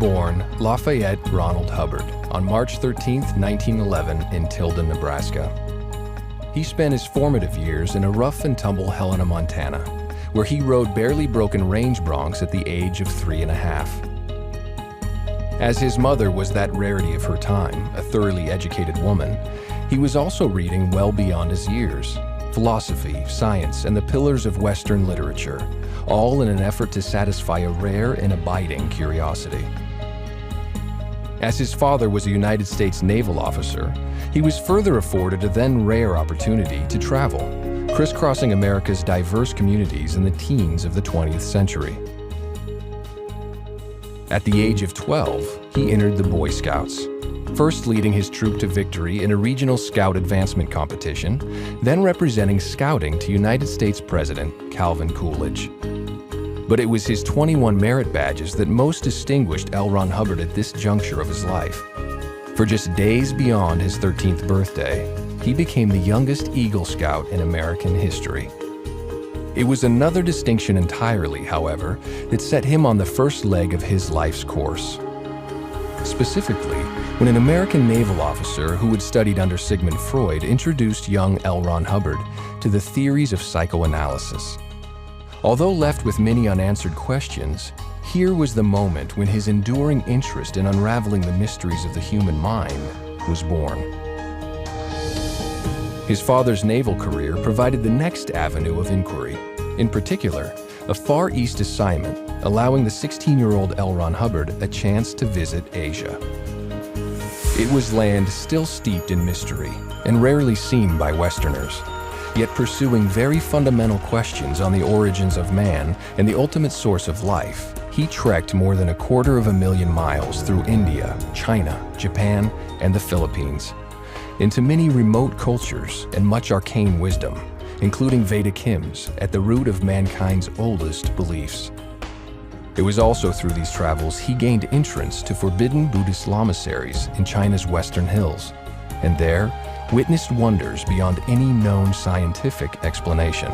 born Lafayette Ronald Hubbard on March 13, 1911 in Tilden, Nebraska. He spent his formative years in a rough and tumble Helena, Montana, where he rode barely broken range broncs at the age of 3.5. As his mother was that rarity of her time, a thoroughly educated woman, he was also reading well beyond his years, philosophy, science, and the pillars of Western literature, all in an effort to satisfy a rare and abiding curiosity. As his father was a United States naval officer, he was further afforded a then rare opportunity to travel, crisscrossing America's diverse communities in the teens of the 20th century. At the age of 12, he entered the Boy Scouts, first leading his troop to victory in a regional scout advancement competition, then representing scouting to United States President Calvin Coolidge. But it was his 21 merit badges that most distinguished L Ron Hubbard at this juncture of his life. For just days beyond his 13th birthday, he became the youngest Eagle Scout in American history. It was another distinction entirely, however, that set him on the first leg of his life's course. Specifically, when an American naval officer who had studied under Sigmund Freud introduced young L Ron Hubbard to the theories of psychoanalysis. Although left with many unanswered questions, here was the moment when his enduring interest in unraveling the mysteries of the human mind was born. His father's naval career provided the next avenue of inquiry, in particular, a Far East assignment allowing the 16-year-old L Ron Hubbard a chance to visit Asia. It was land still steeped in mystery and rarely seen by Westerners, yet pursuing very fundamental questions on the origins of man and the ultimate source of life. He trekked more than 250,000 miles through India, China, Japan, and the Philippines, into many remote cultures and much arcane wisdom, including Vedic hymns at the root of mankind's oldest beliefs. It was also through these travels he gained entrance to forbidden Buddhist lamaseries in China's western hills, and there witnessed wonders beyond any known scientific explanation.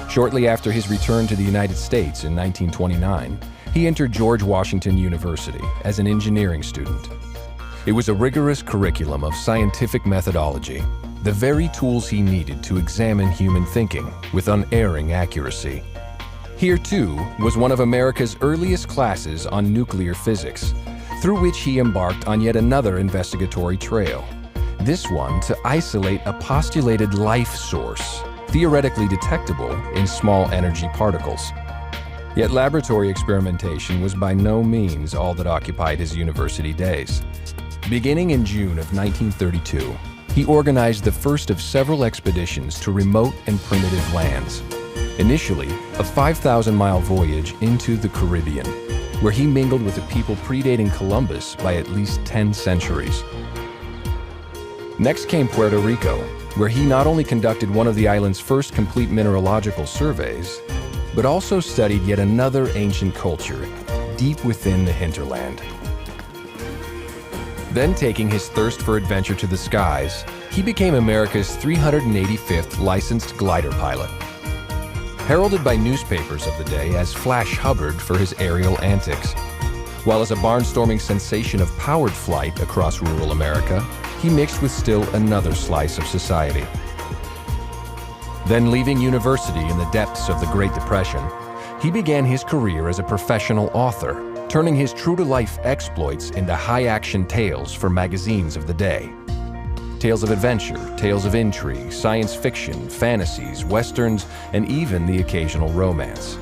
Shortly after his return to the United States in 1929, he entered George Washington University as an engineering student. It was a rigorous curriculum of scientific methodology, the very tools he needed to examine human thinking with unerring accuracy. Here, too, was one of America's earliest classes on nuclear physics, through which he embarked on yet another investigatory trail, this one to isolate a postulated life source, theoretically detectable in small energy particles. Yet laboratory experimentation was by no means all that occupied his university days. Beginning in June of 1932, he organized the first of several expeditions to remote and primitive lands. Initially, a 5,000-mile voyage into the Caribbean, where he mingled with a people predating Columbus by at least 10 centuries. Next came Puerto Rico, where he not only conducted one of the island's first complete mineralogical surveys, but also studied yet another ancient culture deep within the hinterland. Then, taking his thirst for adventure to the skies, he became America's 385th licensed glider pilot. Heralded by newspapers of the day as Flash Hubbard for his aerial antics, while as a barnstorming sensation of powered flight across rural America, he mixed with still another slice of society. Then, leaving university in the depths of the Great Depression, he began his career as a professional author, turning his true-to-life exploits into high-action tales for magazines of the day. Tales of adventure, tales of intrigue, science fiction, fantasies, westerns, and even the occasional romance.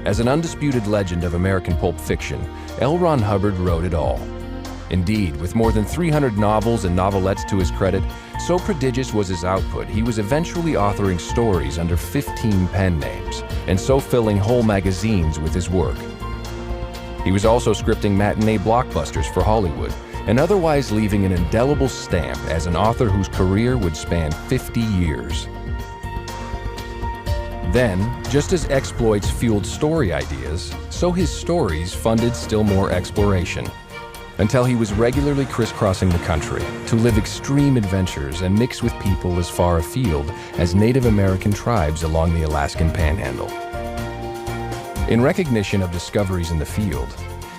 As an undisputed legend of American pulp fiction, L Ron Hubbard wrote it all. Indeed, with more than 300 novels and novelettes to his credit, so prodigious was his output, he was eventually authoring stories under 15 pen names, and so filling whole magazines with his work. He was also scripting matinee blockbusters for Hollywood, and otherwise leaving an indelible stamp as an author whose career would span 50 years. Then, just as exploits fueled story ideas, so his stories funded still more exploration, until he was regularly crisscrossing the country to live extreme adventures and mix with people as far afield as Native American tribes along the Alaskan Panhandle. In recognition of discoveries in the field,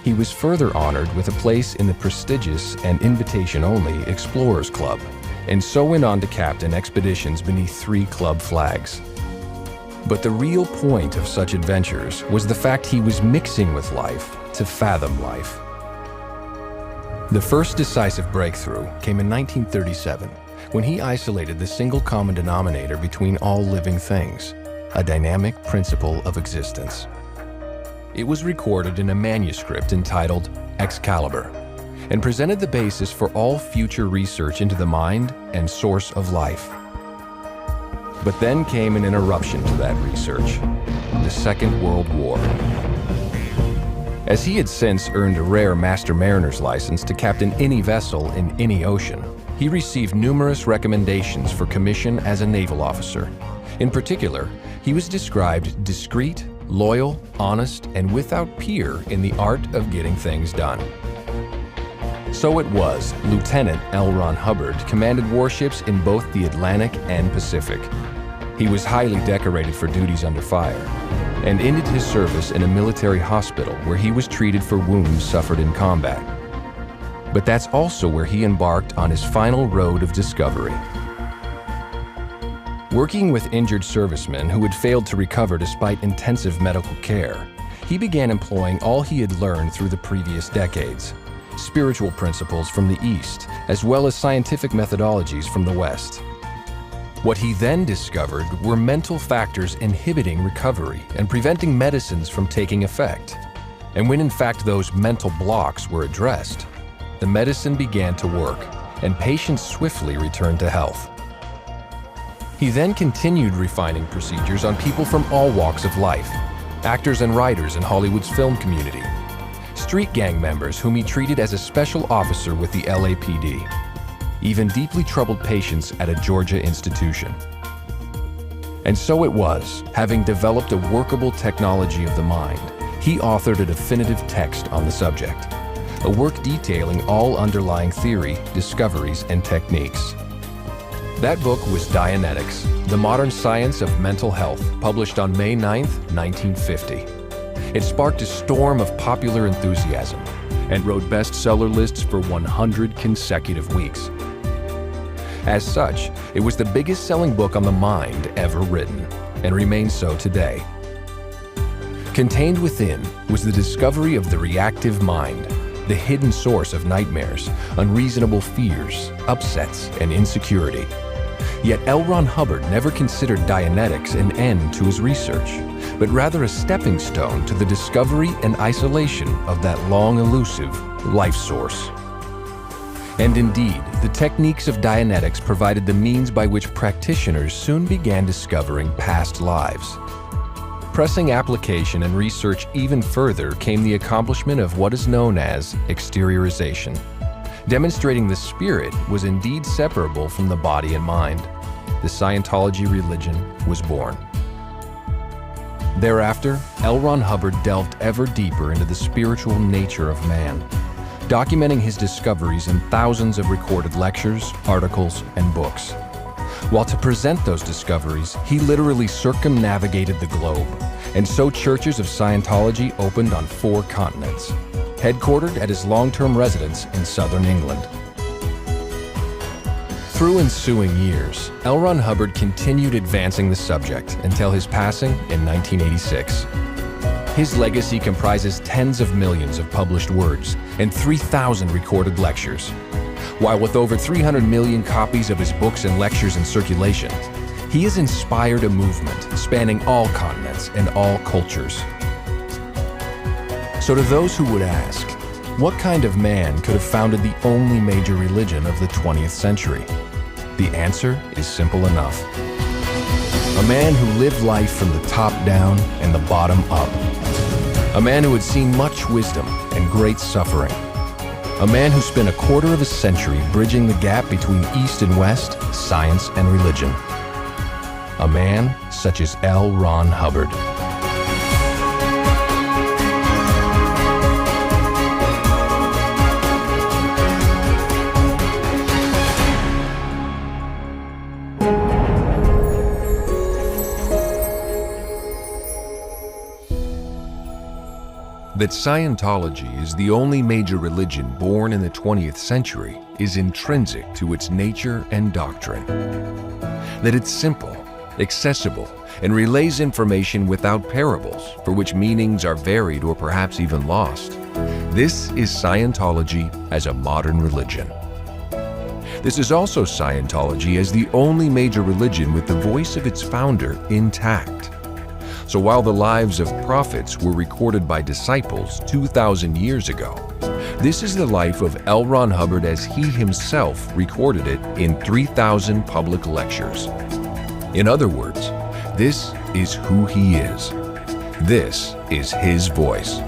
he was further honored with a place in the prestigious and invitation-only Explorers Club, and so went on to captain expeditions beneath 3 club flags. But the real point of such adventures was the fact he was mixing with life to fathom life. The first decisive breakthrough came in 1937, when he isolated the single common denominator between all living things, a dynamic principle of existence. It was recorded in a manuscript entitled Excalibur, and presented the basis for all future research into the mind and source of life. But then came an interruption to that research, the Second World War. As he had since earned a rare Master Mariner's license to captain any vessel in any ocean, he received numerous recommendations for commission as a naval officer. In particular, he was described discreet, loyal, honest, and without peer in the art of getting things done. So it was, Lieutenant L Ron Hubbard commanded warships in both the Atlantic and Pacific. He was highly decorated for duties under fire, and ended his service in a military hospital where he was treated for wounds suffered in combat. But that's also where he embarked on his final road of discovery. Working with injured servicemen who had failed to recover despite intensive medical care, he began employing all he had learned through the previous decades, spiritual principles from the East, as well as scientific methodologies from the West. What he then discovered were mental factors inhibiting recovery and preventing medicines from taking effect. And when in fact those mental blocks were addressed, the medicine began to work, and patients swiftly returned to health. He then continued refining procedures on people from all walks of life, actors and writers in Hollywood's film community, street gang members whom he treated as a special officer with the LAPD, even deeply troubled patients at a Georgia institution. And so it was, having developed a workable technology of the mind, he authored a definitive text on the subject, a work detailing all underlying theory, discoveries, and techniques. That book was Dianetics, The Modern Science of Mental Health, published on May 9, 1950. It sparked a storm of popular enthusiasm and rode bestseller lists for 100 consecutive weeks. As such, it was the biggest-selling book on the mind ever written, and remains so today. Contained within was the discovery of the reactive mind, the hidden source of nightmares, unreasonable fears, upsets, and insecurity. Yet L Ron Hubbard never considered Dianetics an end to his research, but rather a stepping stone to the discovery and isolation of that long elusive life source. And indeed, the techniques of Dianetics provided the means by which practitioners soon began discovering past lives. Pressing application and research even further came the accomplishment of what is known as exteriorization, demonstrating the spirit was indeed separable from the body and mind. The Scientology religion was born. Thereafter, L Ron Hubbard delved ever deeper into the spiritual nature of man, documenting his discoveries in thousands of recorded lectures, articles, and books. While to present those discoveries, he literally circumnavigated the globe, and so churches of Scientology opened on 4 continents, headquartered at his long-term residence in southern England. Through ensuing years, L Ron Hubbard continued advancing the subject until his passing in 1986. His legacy comprises tens of millions of published words and 3,000 recorded lectures. While with over 300 million copies of his books and lectures in circulation, he has inspired a movement spanning all continents and all cultures. So to those who would ask, what kind of man could have founded the only major religion of the 20th century? The answer is simple enough. A man who lived life from the top down and the bottom up. A man who had seen much wisdom and great suffering. A man who spent a quarter of a century bridging the gap between East and West, science and religion. A man such as L Ron Hubbard. That Scientology is the only major religion born in the 20th century is intrinsic to its nature and doctrine. That it's simple, accessible, and relays information without parables, for which meanings are varied or perhaps even lost. This is Scientology as a modern religion. This is also Scientology as the only major religion with the voice of its founder intact. So while the lives of prophets were recorded by disciples 2,000 years ago, this is the life of L Ron Hubbard as he himself recorded it in 3,000 public lectures. In other words, this is who he is. This is his voice.